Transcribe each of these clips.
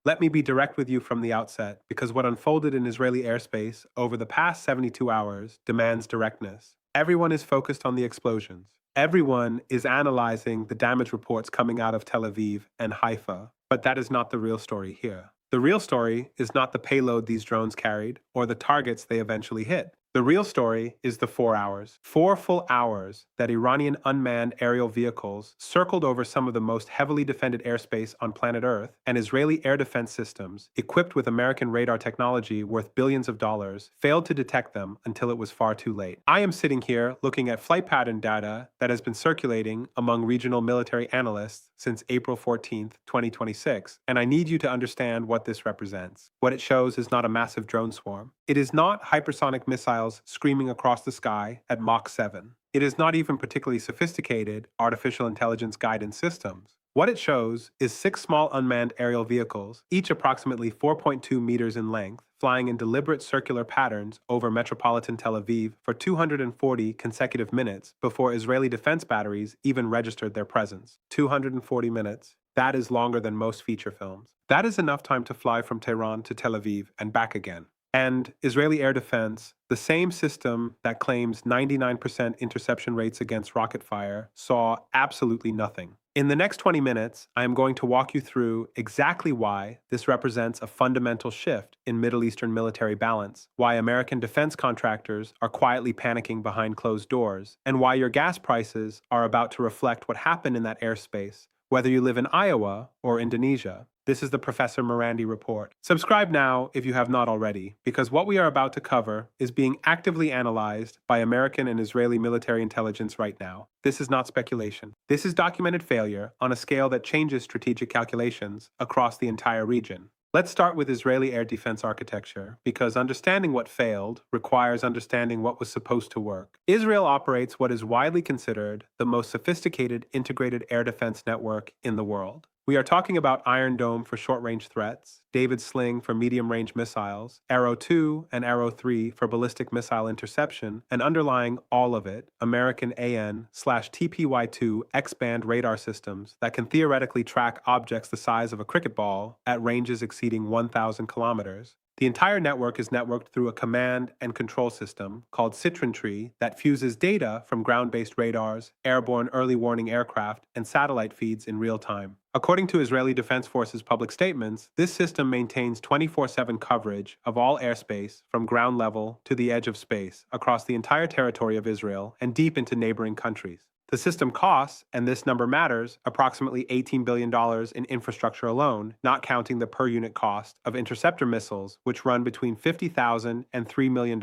Let me be direct with you from the outset, because what unfolded in Israeli airspace over the past 72 hours demands directness. Everyone is focused on the explosions. Everyone is analyzing the damage reports coming out of Tel Aviv and Haifa, but that is not the real story here. The real story is not the payload these drones carried or the targets they eventually hit. The real story is the 4 hours, 4 full hours that Iranian unmanned aerial vehicles circled over some of the most heavily defended airspace on planet Earth, and Israeli air defense systems, equipped with American radar technology worth billions of dollars, failed to detect them until it was far too late. I am sitting here looking at flight pattern data that has been circulating among regional military analysts since April 14th, 2026, and I need you to understand what this represents. What it shows is not a massive drone swarm. It is not hypersonic missiles screaming across the sky at Mach 7. It is not even particularly sophisticated artificial intelligence guidance systems. What it shows is 6 small unmanned aerial vehicles, each approximately 4.2 meters in length, flying in deliberate circular patterns over metropolitan Tel Aviv for 240 consecutive minutes before Israeli defense batteries even registered their presence. 240 minutes. That is longer than most feature films. That is enough time to fly from Tehran to Tel Aviv and back again. And Israeli air defense, the same system that claims 99% interception rates against rocket fire, saw absolutely nothing. In the next 20 minutes, I am going to walk you through exactly why this represents a fundamental shift in Middle Eastern military balance, why American defense contractors are quietly panicking behind closed doors, and why your gas prices are about to reflect what happened in that airspace, whether you live in Iowa or Indonesia. This is the Professor Marandi report. Subscribe now if you have not already, because what we are about to cover is being actively analyzed by American and Israeli military intelligence right now. This is not speculation. This is documented failure on a scale that changes strategic calculations across the entire region. Let's start with Israeli air defense architecture, because understanding what failed requires understanding what was supposed to work. Israel operates what is widely considered the most sophisticated integrated air defense network in the world. We are talking about Iron Dome for short-range threats, David Sling for medium-range missiles, Arrow 2 and Arrow 3 for ballistic missile interception, and underlying all of it, American AN/TPY-2 X-band radar systems that can theoretically track objects the size of a cricket ball at ranges exceeding 1,000 kilometers. The entire network is networked through a command and control system called Citron Tree that fuses data from ground-based radars, airborne early warning aircraft, and satellite feeds in real time. According to Israeli Defense Forces public statements, this system maintains 24/7 coverage of all airspace from ground level to the edge of space across the entire territory of Israel and deep into neighboring countries. The system costs, and this number matters, approximately $18 billion in infrastructure alone, not counting the per-unit cost of interceptor missiles, which run between $50,000 and $3 million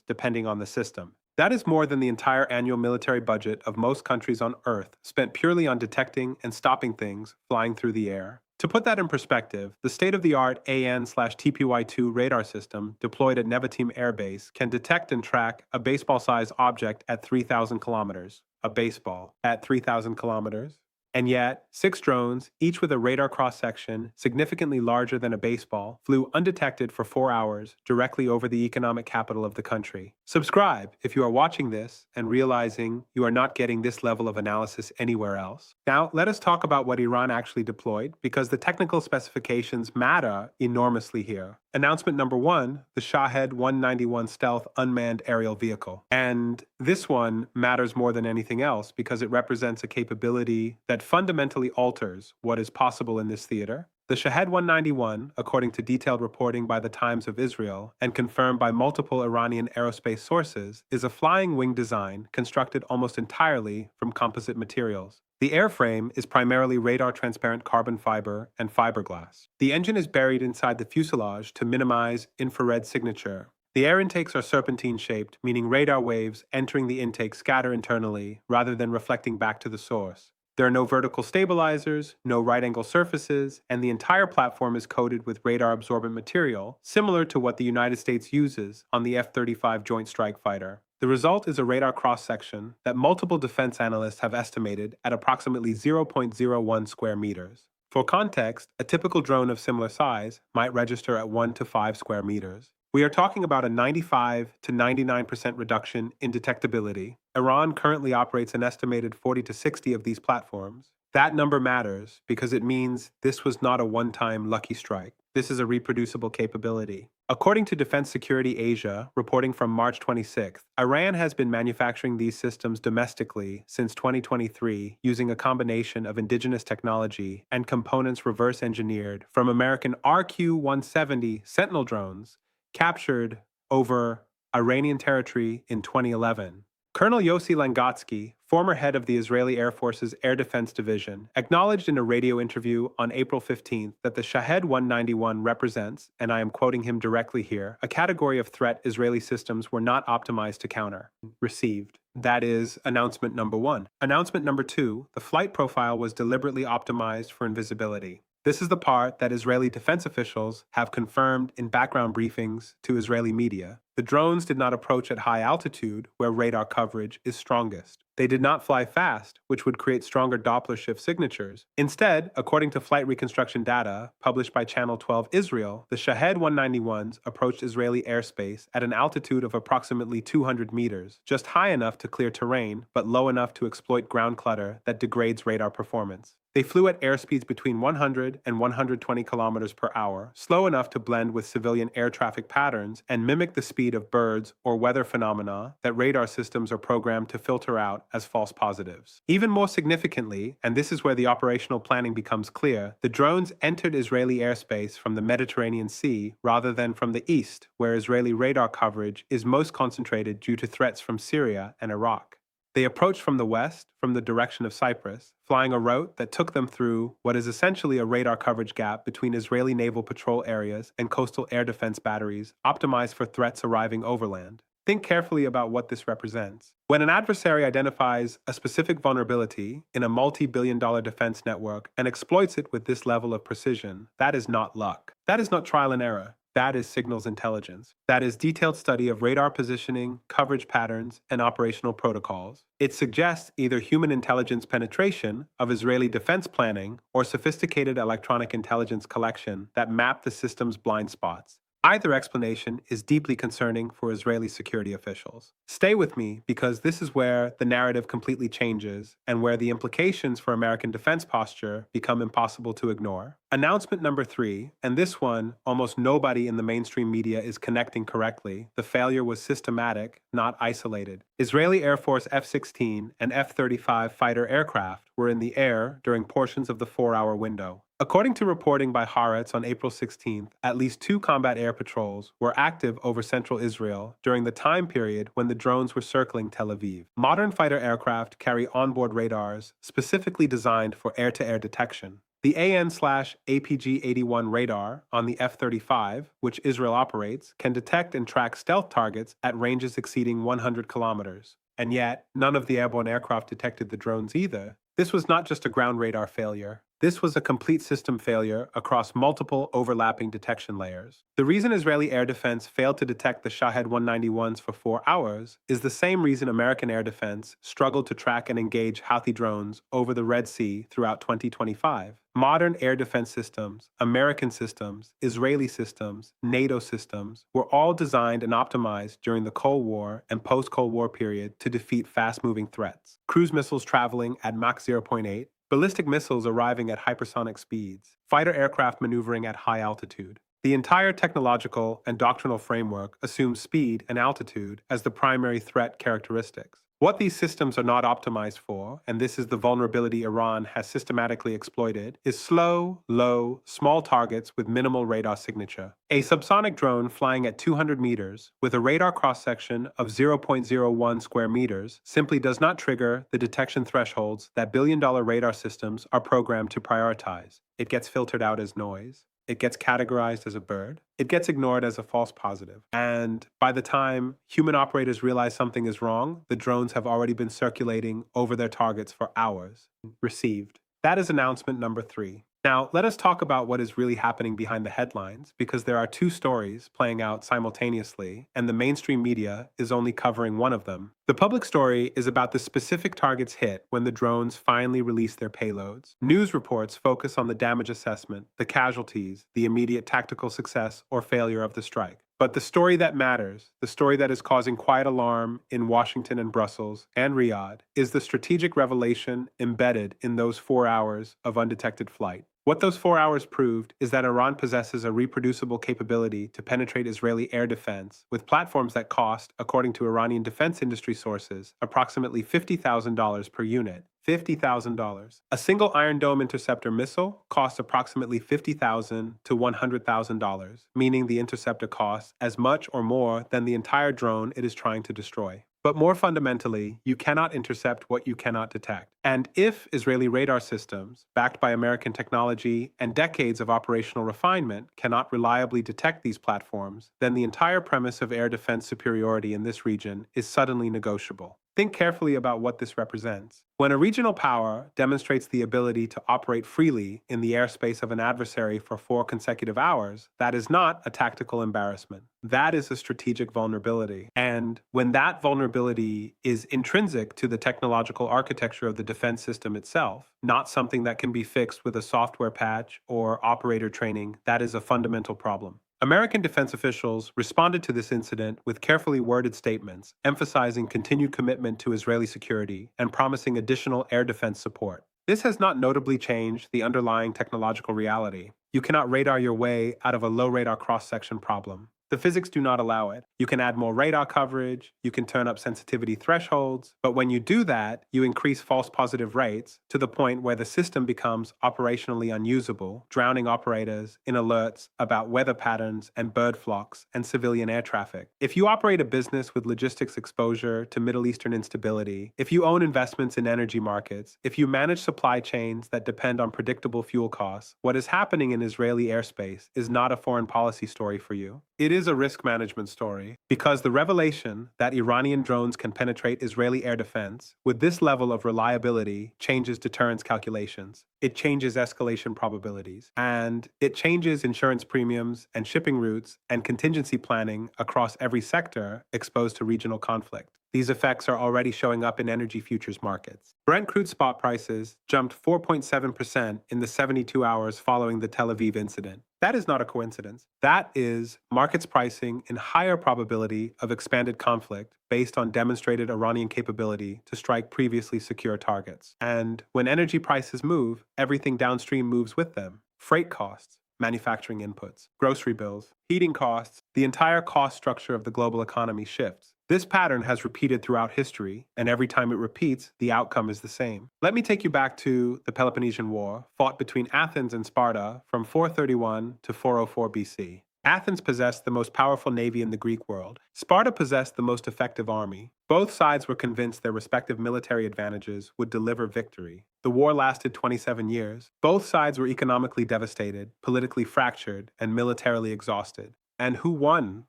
depending on the system. That is more than the entire annual military budget of most countries on Earth, spent purely on detecting and stopping things flying through the air. To put that in perspective, the state-of-the-art AN/TPY-2 radar system deployed at Nevatim Air Base can detect and track a baseball-sized object at 3,000 kilometers. A baseball at 3,000 kilometers. And yet, 6 drones, each with a radar cross-section significantly larger than a baseball, flew undetected for 4 hours directly over the economic capital of the country. Subscribe if you are watching this and realizing you are not getting this level of analysis anywhere else. Now, let us talk about what Iran actually deployed, because the technical specifications matter enormously here. Announcement number 1, the Shahed 191 stealth unmanned aerial vehicle. And this one matters more than anything else because it represents a capability that fundamentally alters what is possible in this theater. The Shahed 191, according to detailed reporting by the Times of Israel and confirmed by multiple Iranian aerospace sources, is a flying wing design constructed almost entirely from composite materials. The airframe is primarily radar-transparent carbon fiber and fiberglass. The engine is buried inside the fuselage to minimize infrared signature. The air intakes are serpentine-shaped, meaning radar waves entering the intake scatter internally rather than reflecting back to the source. There are no vertical stabilizers, no right-angle surfaces, and the entire platform is coated with radar-absorbent material, similar to what the United States uses on the F-35 Joint Strike Fighter. The result is a radar cross-section that multiple defense analysts have estimated at approximately 0.01 square meters. For context, a typical drone of similar size might register at 1 to 5 square meters. We are talking about a 95 to 99% reduction in detectability. Iran currently operates an estimated 40 to 60 of these platforms. That number matters because it means this was not a one-time lucky strike. This is a reproducible capability. According to Defense Security Asia, reporting from March 26th, Iran has been manufacturing these systems domestically since 2023 using a combination of indigenous technology and components reverse engineered from American RQ-170 Sentinel drones captured over Iranian territory in 2011. Colonel Yossi Langotsky, former head of the Israeli Air Force's Air Defense Division, acknowledged in a radio interview on April 15th that the Shahed 191 represents, and I am quoting him directly here, a category of threat Israeli systems were not optimized to counter. Received. That is announcement number 1. Announcement number 2, the flight profile was deliberately optimized for invisibility. This is the part that Israeli defense officials have confirmed in background briefings to Israeli media. The drones did not approach at high altitude, where radar coverage is strongest. They did not fly fast, which would create stronger Doppler shift signatures. Instead, according to flight reconstruction data published by Channel 12 Israel, the Shahed 191s approached Israeli airspace at an altitude of approximately 200 meters, just high enough to clear terrain, but low enough to exploit ground clutter that degrades radar performance. They flew at airspeeds between 100 and 120 kilometers per hour, slow enough to blend with civilian air traffic patterns and mimic the speed of birds or weather phenomena that radar systems are programmed to filter out as false positives. Even more significantly, and this is where the operational planning becomes clear, the drones entered Israeli airspace from the Mediterranean Sea rather than from the east, where Israeli radar coverage is most concentrated due to threats from Syria and Iraq. They approached from the west, from the direction of Cyprus, flying a route that took them through what is essentially a radar coverage gap between Israeli naval patrol areas and coastal air defense batteries, optimized for threats arriving overland. Think carefully about what this represents. When an adversary identifies a specific vulnerability in a multi-billion-dollar defense network and exploits it with this level of precision, that is not luck. That is not trial and error. That is signals intelligence. That is detailed study of radar positioning, coverage patterns, and operational protocols. It suggests either human intelligence penetration of Israeli defense planning or sophisticated electronic intelligence collection that map the system's blind spots. Either explanation is deeply concerning for Israeli security officials. Stay with me because this is where the narrative completely changes and where the implications for American defense posture become impossible to ignore. Announcement number 3, and this one almost nobody in the mainstream media is connecting correctly. The failure was systematic, not isolated. Israeli Air Force F-16 and F-35 fighter aircraft were in the air during portions of the 4-hour window. According to reporting by Haaretz on April 16th, at least 2 combat air patrols were active over central Israel during the time period when the drones were circling Tel Aviv. Modern fighter aircraft carry onboard radars specifically designed for air-to-air detection. The AN/APG-81 radar on the F-35, which Israel operates, can detect and track stealth targets at ranges exceeding 100 kilometers. And yet, none of the airborne aircraft detected the drones either. This was not just a ground radar failure. This was a complete system failure across multiple overlapping detection layers. The reason Israeli air defense failed to detect the Shahed 191s for 4 hours is the same reason American air defense struggled to track and engage Houthi drones over the Red Sea throughout 2025. Modern air defense systems, American systems, Israeli systems, NATO systems were all designed and optimized during the Cold War and post-Cold War period to defeat fast-moving threats. Cruise missiles traveling at Mach 0.8, ballistic missiles arriving at hypersonic speeds, fighter aircraft maneuvering at high altitude. The entire technological and doctrinal framework assumes speed and altitude as the primary threat characteristics. What these systems are not optimized for, and this is the vulnerability Iran has systematically exploited, is slow, low, small targets with minimal radar signature. A subsonic drone flying at 200 meters with a radar cross-section of 0.01 square meters simply does not trigger the detection thresholds that billion-dollar radar systems are programmed to prioritize. It gets filtered out as noise. It gets categorized as a bird. It gets ignored as a false positive. And by the time human operators realize something is wrong, the drones have already been circulating over their targets for hours. Received. That is announcement number 3. Now, let us talk about what is really happening behind the headlines, because there are 2 stories playing out simultaneously, and the mainstream media is only covering one of them. The public story is about the specific targets hit when the drones finally release their payloads. News reports focus on the damage assessment, the casualties, the immediate tactical success or failure of the strike. But the story that matters, the story that is causing quiet alarm in Washington and Brussels and Riyadh, is the strategic revelation embedded in those 4 hours of undetected flight. What those 4 hours proved is that Iran possesses a reproducible capability to penetrate Israeli air defense with platforms that cost, according to Iranian defense industry sources, approximately $50,000 per unit. $50,000. A single Iron Dome interceptor missile costs approximately $50,000 to $100,000, meaning the interceptor costs as much or more than the entire drone it is trying to destroy. But more fundamentally, you cannot intercept what you cannot detect. And if Israeli radar systems, backed by American technology and decades of operational refinement, cannot reliably detect these platforms, then the entire premise of air defense superiority in this region is suddenly negotiable. Think carefully about what this represents. When a regional power demonstrates the ability to operate freely in the airspace of an adversary for 4 consecutive hours, that is not a tactical embarrassment. That is a strategic vulnerability. And when that vulnerability is intrinsic to the technological architecture of the defense system itself, not something that can be fixed with a software patch or operator training, that is a fundamental problem. American defense officials responded to this incident with carefully worded statements, emphasizing continued commitment to Israeli security and promising additional air defense support. This has not notably changed the underlying technological reality. You cannot radar your way out of a low radar cross-section problem. The physics do not allow it. You can add more radar coverage, you can turn up sensitivity thresholds, but when you do that, you increase false positive rates to the point where the system becomes operationally unusable, drowning operators in alerts about weather patterns and bird flocks and civilian air traffic. If you operate a business with logistics exposure to Middle Eastern instability, if you own investments in energy markets, if you manage supply chains that depend on predictable fuel costs, what is happening in Israeli airspace is not a foreign policy story for you. It is a risk management story because the revelation that Iranian drones can penetrate Israeli air defense with this level of reliability changes deterrence calculations. It changes escalation probabilities, and it changes insurance premiums and shipping routes and contingency planning across every sector exposed to regional conflict. These effects are already showing up in energy futures markets. Brent crude spot prices jumped 4.7% in the 72 hours following the Tel Aviv incident. That is not a coincidence. That is markets pricing in higher probability of expanded conflict based on demonstrated Iranian capability to strike previously secure targets. And when energy prices move, everything downstream moves with them. Freight costs, manufacturing inputs, grocery bills, heating costs, the entire cost structure of the global economy shifts. This pattern has repeated throughout history, and every time it repeats, the outcome is the same. Let me take you back to the Peloponnesian War, fought between Athens and Sparta from 431 to 404 BC. Athens possessed the most powerful navy in the Greek world. Sparta possessed the most effective army. Both sides were convinced their respective military advantages would deliver victory. The war lasted 27 years. Both sides were economically devastated, politically fractured, and militarily exhausted. And who won?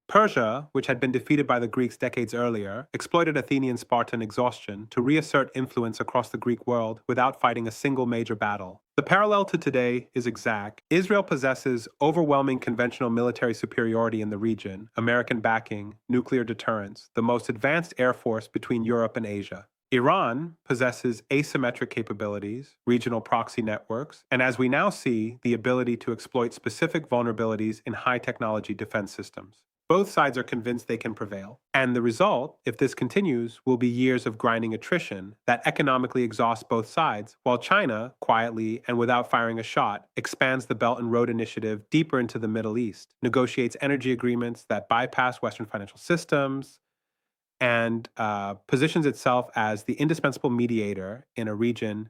Persia, which had been defeated by the Greeks decades earlier, exploited Athenian-Spartan exhaustion to reassert influence across the Greek world without fighting a single major battle. The parallel to today is exact. Israel possesses overwhelming conventional military superiority in the region, American backing, nuclear deterrence, the most advanced air force between Europe and Asia. Iran possesses asymmetric capabilities, regional proxy networks, and as we now see, the ability to exploit specific vulnerabilities in high-technology defense systems. Both sides are convinced they can prevail. And the result, if this continues, will be years of grinding attrition that economically exhausts both sides, while China, quietly and without firing a shot, expands the Belt and Road Initiative deeper into the Middle East, negotiates energy agreements that bypass Western financial systems, and positions itself as the indispensable mediator in a region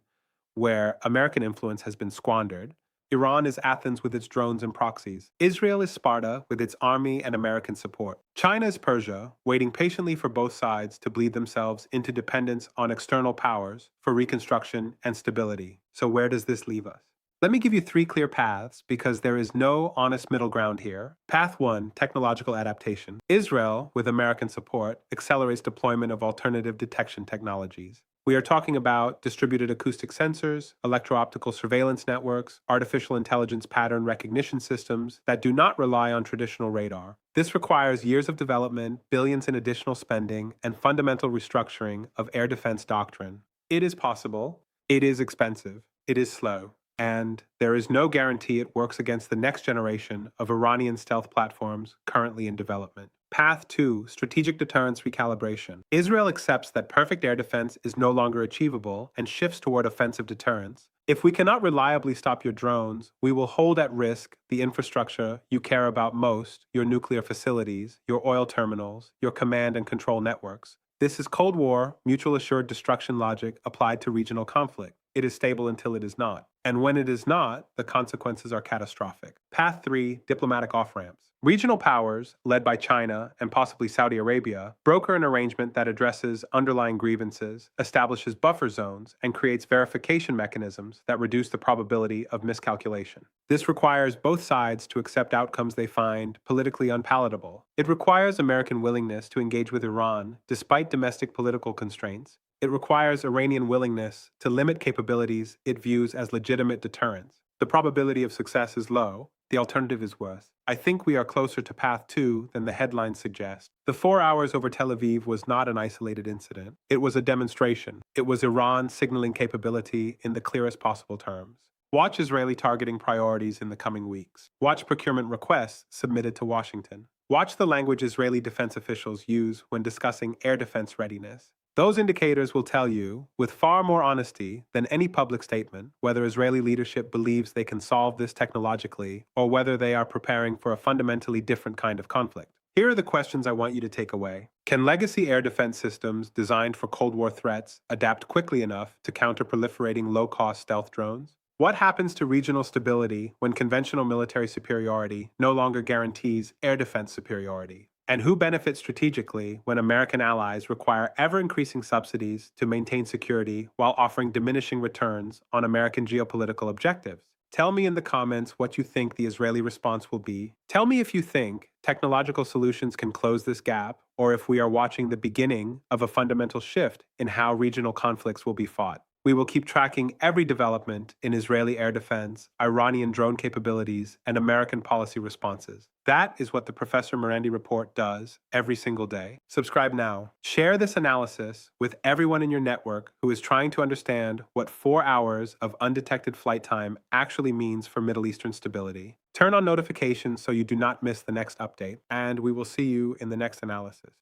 where American influence has been squandered. Iran is Athens with its drones and proxies. Israel is Sparta with its army and American support. China is Persia, waiting patiently for both sides to bleed themselves into dependence on external powers for reconstruction and stability. So where does this leave us? Let me give you 3 clear paths because there is no honest middle ground here. Path 1, technological adaptation. Israel, with American support, accelerates deployment of alternative detection technologies. We are talking about distributed acoustic sensors, electro-optical surveillance networks, artificial intelligence pattern recognition systems that do not rely on traditional radar. This requires years of development, billions in additional spending, and fundamental restructuring of air defense doctrine. It is possible, it is expensive, it is slow, and there is no guarantee it works against the next generation of Iranian stealth platforms currently in development. Path 2, strategic deterrence recalibration. Israel accepts that perfect air defense is no longer achievable and shifts toward offensive deterrence. If we cannot reliably stop your drones, we will hold at risk the infrastructure you care about most, your nuclear facilities, your oil terminals, your command and control networks. This is Cold War, mutual assured destruction logic applied to regional conflict. It is stable until it is not. And when it is not, the consequences are catastrophic. Path 3, diplomatic off-ramps. Regional powers, led by China and possibly Saudi Arabia, broker an arrangement that addresses underlying grievances, establishes buffer zones, and creates verification mechanisms that reduce the probability of miscalculation. This requires both sides to accept outcomes they find politically unpalatable. It requires American willingness to engage with Iran despite domestic political constraints. It requires Iranian willingness to limit capabilities it views as legitimate deterrents. The probability of success is low. The alternative is worse. I think we are closer to path 2 than the headlines suggest. The 4 hours over Tel Aviv was not an isolated incident. It was a demonstration. It was Iran signaling capability in the clearest possible terms. Watch Israeli targeting priorities in the coming weeks. Watch procurement requests submitted to Washington. Watch the language Israeli defense officials use when discussing air defense readiness. Those indicators will tell you, with far more honesty than any public statement, whether Israeli leadership believes they can solve this technologically or whether they are preparing for a fundamentally different kind of conflict. Here are the questions I want you to take away. Can legacy air defense systems designed for Cold War threats adapt quickly enough to counter proliferating low-cost stealth drones? What happens to regional stability when conventional military superiority no longer guarantees air defense superiority? And who benefits strategically when American allies require ever-increasing subsidies to maintain security while offering diminishing returns on American geopolitical objectives? Tell me in the comments what you think the Israeli response will be. Tell me if you think technological solutions can close this gap, or if we are watching the beginning of a fundamental shift in how regional conflicts will be fought. We will keep tracking every development in Israeli air defense, Iranian drone capabilities, and American policy responses. That is what the Professor Marandi Report does every single day. Subscribe now. Share this analysis with everyone in your network who is trying to understand what 4 hours of undetected flight time actually means for Middle Eastern stability. Turn on notifications so you do not miss the next update, and we will see you in the next analysis.